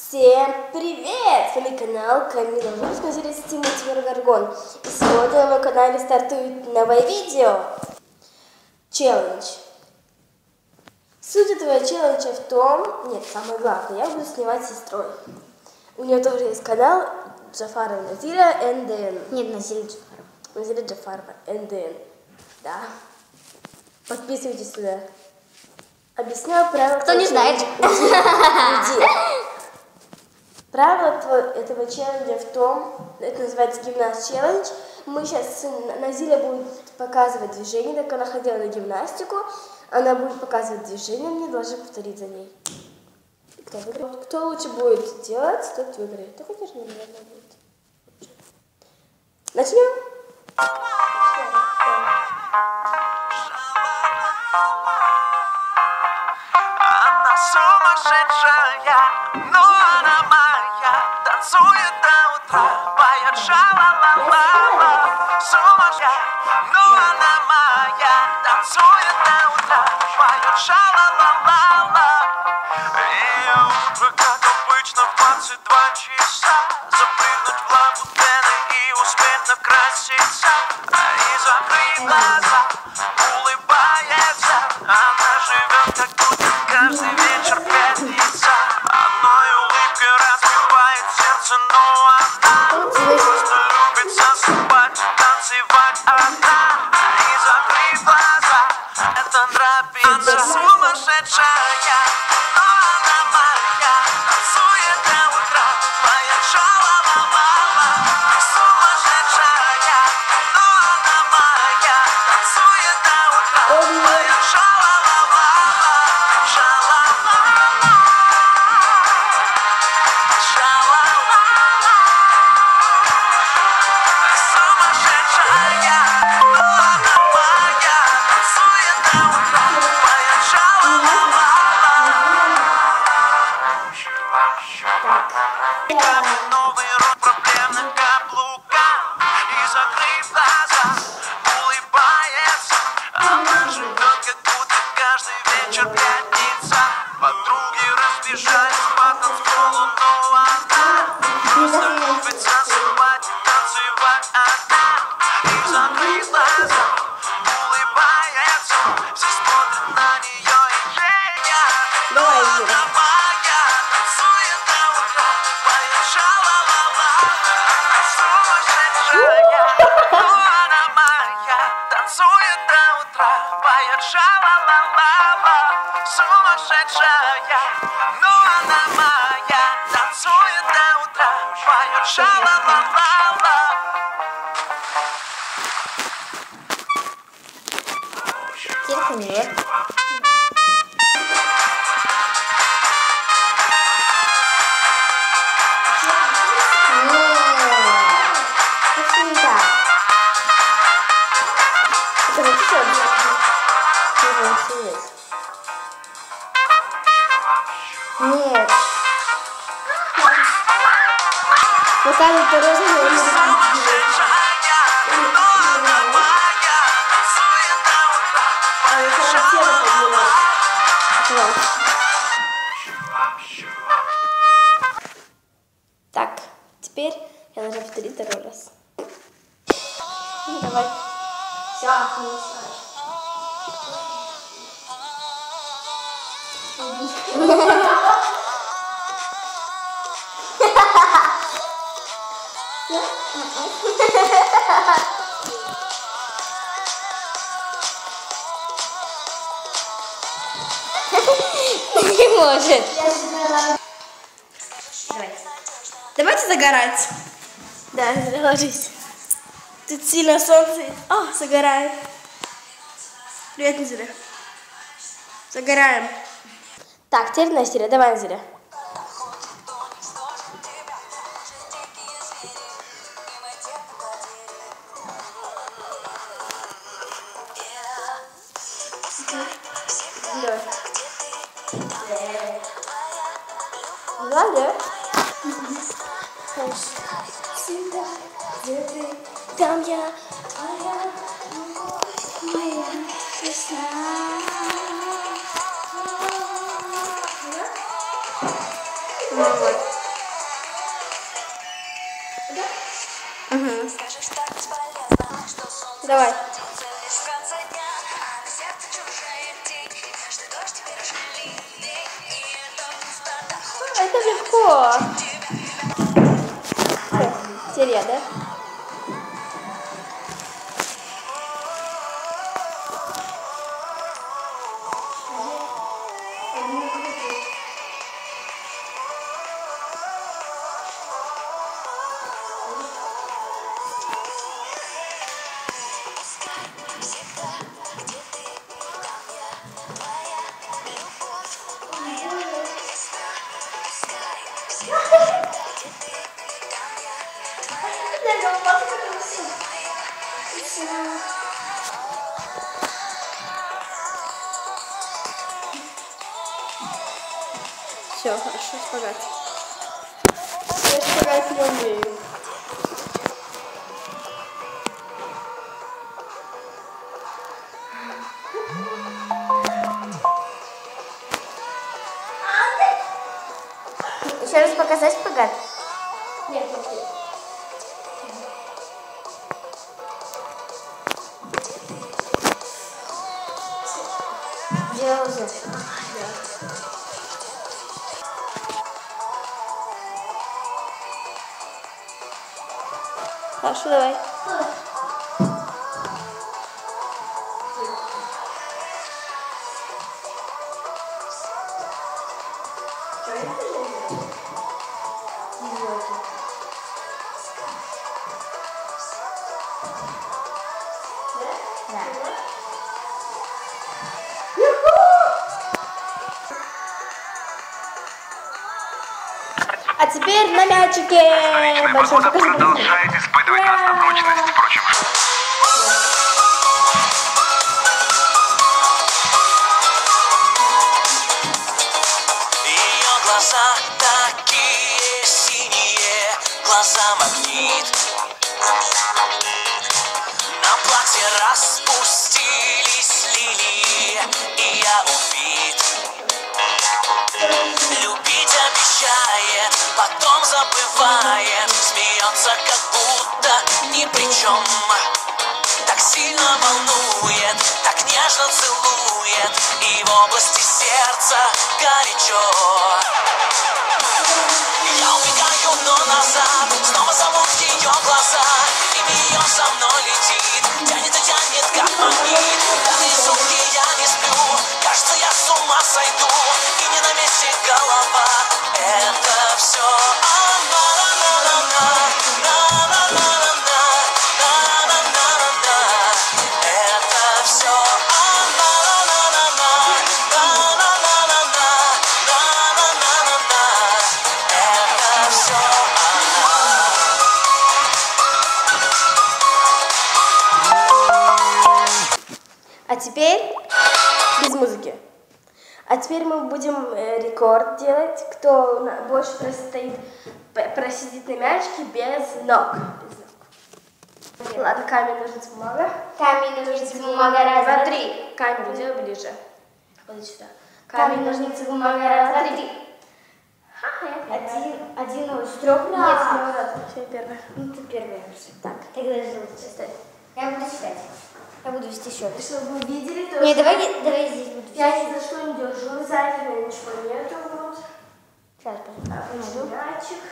Всем привет! С вами канал Камила Журская, серия Тимати Гаргон. И сегодня на моем канале стартует новое видео. Челлендж. Суть этого челленджа в том... Нет, самое главное, я буду снимать с сестрой. У нее тоже есть канал Джафарова Назира НДН. Нет, Назира Джафарова. Назира Джафарова НДН. Да. Подписывайтесь сюда. Объясняю правила. Кто не знает. Правило этого челленджа в том, это называется гимнаст-челлендж. Мы сейчас, Назира будет показывать движение, так она ходила на гимнастику. Она будет показывать движение, мне должны повторить за ней. Кто выиграет? Кто лучше будет делать, тот выиграет. Да, конечно, наверное, будет. Начнем? Она сумасшедшая, но она моя. Танцует до утра, поет ша-ла-ла-ла-ла. Сумасшедшая, но она моя. Танцует до утра, поет ша-ла-ла-ла-ла. Ее утро, как обычно, в 22 часа. Запрыгнуть в лабутены и успеть накраситься. И закрыть глаза, улыбается. Она живет, как будто каждый вечер пятница. Одной улыбкой разбивает сердце, но она просто любит засыпать и танцевать одна. И закрыть глаза, это нравится. Сумасшедшая, но она моя. Танцует до утра, поет ша-ла-ла-ла-ла. Сумасшедшая, но она моя. Танцует до утра, поет ша-ла-ла-ла-ла. Ша-ла-ла-ла. Ша-ла-ла-ла. Сумасшедшая, но она моя. Танцует до утра, поет ша-ла-ла-ла-ла. Новый рот проблемных каблуках. И закрыв глаза, улыбается. Она живет, как будто каждый вечер пятница. Подруги разбежались по танцполу, но она просто любит засыпать и танцевать одна. И закрыв глаза, улыбается. Все смотрят на нее, и я. Но она моя. Танцует до утра, поет ша-ла-ла-ла. Сумасшедшая, но она моя. Танцует до утра, поет ша-ла-ла-ла-ла. Сумасшедшая, но она моя. Танцует до утра, поет ша-ла-ла-ла-ла. Тихо, нет. Нет. Вот там это розовый. Так, теперь я должна повторить второй раз. Ну, давай. Все, Не может. Давайте загорать. Да, ложись. Тут сильно солнце. О, загораем. Привет, Назира. Загораем. Так, теперь Назира. Давай, Назира. Давай. Ладно. Всегда, где ты, там я, моя весна. Вот. Давай. Это легко. Теперь я, да? Все, хорошо, шпагат. Я шпагат не умею. Еще раз показать шпагат? Нет, нет. Делал уже. Хорошо, давай. Да. А теперь на мячике. Большой покажи. Продолжает испытывать нас на прочность, впрочем. Ее глаза такие синие, глаза магнит. На платье распустились лилии, и я убит. Любить обещает, потом забывает, смеется, как будто ни при чем. Так сильно волнует, так нежно целует, и в области сердца горячо. Я убегаю, но назад, снова зовут ее глаза, имя ее со мной летит, тянет и тянет, как магнит. Пятые сутки я не сплю, кажется, я с ума сойду, и не на месте голова. Это все она, это все она, это все А теперь без музыки. А теперь мы будем рекорд делать, кто больше просидит на мячике без ног. Ладно, камень, ножницы, бумага. Камень, ножницы, бумага, раз, два, три. Камеру делай ближе. Ходи сюда. Камень, ножницы, бумага, раз, два, три. Один из трех. Нет, с первого раза. Все, первое. Ну, ты первая. Так. Тогда желтый. Я буду считать. Я буду вести счет. Чтобы вы видели, то Не, давай здесь буду. я ни за что не держу, сзади у меня ничего нету. Вот. Сейчас, пожалуйста. Мячик.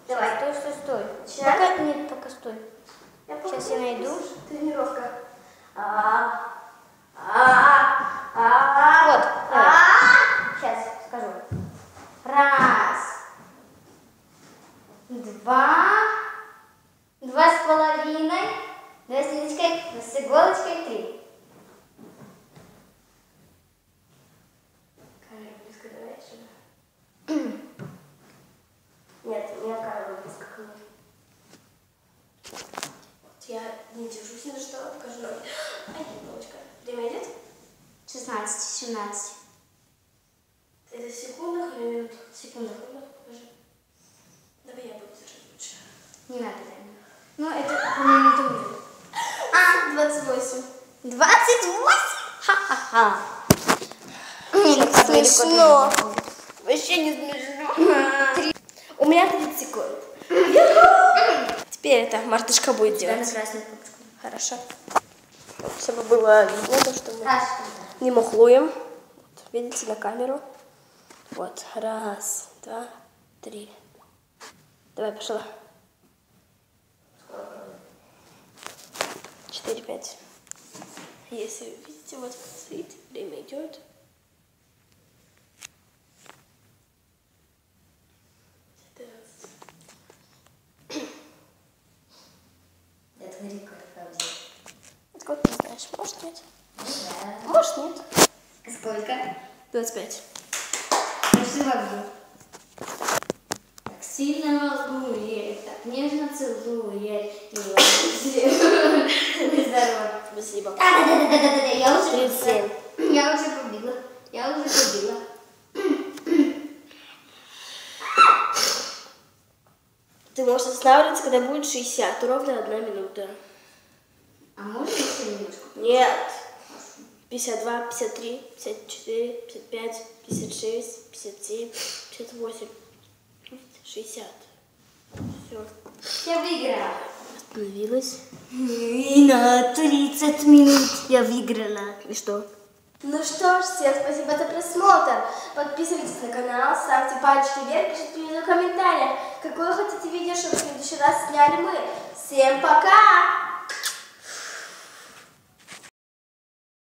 Давай, стой. Сейчас. Пока стой. Сейчас я найду. Тренировка. Вот, давай. Сейчас скажу. Раз. Два. 2,5. 2 с ниточкой, с иголочкой, 3. Камера близко давай сюда. Нет, у меня камера близко ко мне. Вот я не держусь ни на что, покажу ноги. Ай, ножка. Время идет? 16, 17. Это в секундах или минут? Секунда. Покажи. Давай я буду держать лучше. Не надо таймер. Ну, это по минуту. 28. 28? Ха-ха-ха. Смешно. Вообще не смешно. У меня 30 секунд. Теперь это мартышка будет делать. Красную кнопочку. Хорошо. Чтобы было видно то, что мы не мухлуем. Вот, видите, на камеру. Вот, 1, 2, 3. Давай, пошла. 4, 5. Если вы видите, вот стоит, время идет. Это рекорд, правда. Откуда ты знаешь? Может, нет? Да. Может, нет. Сколько? 25. Почти вообще. Так сильно волнует, так нежно целует. Здорово. Спасибо. Да, я уже 37. Я уже побила. Я уже побила. Ты можешь останавливаться, когда будет 60, ровно 1 минута. А можно еще немножко? Нет. 52, 53, 54, 55, 56, 57, 58, 60. Все. Я выиграла. Остановилась. И на 30 минут я выиграла. И что? Ну что ж, всем спасибо за просмотр. Подписывайтесь на канал, ставьте пальчики вверх, пишите мне в комментариях, какое хотите видео, чтобы в следующий раз сняли мы. Всем пока!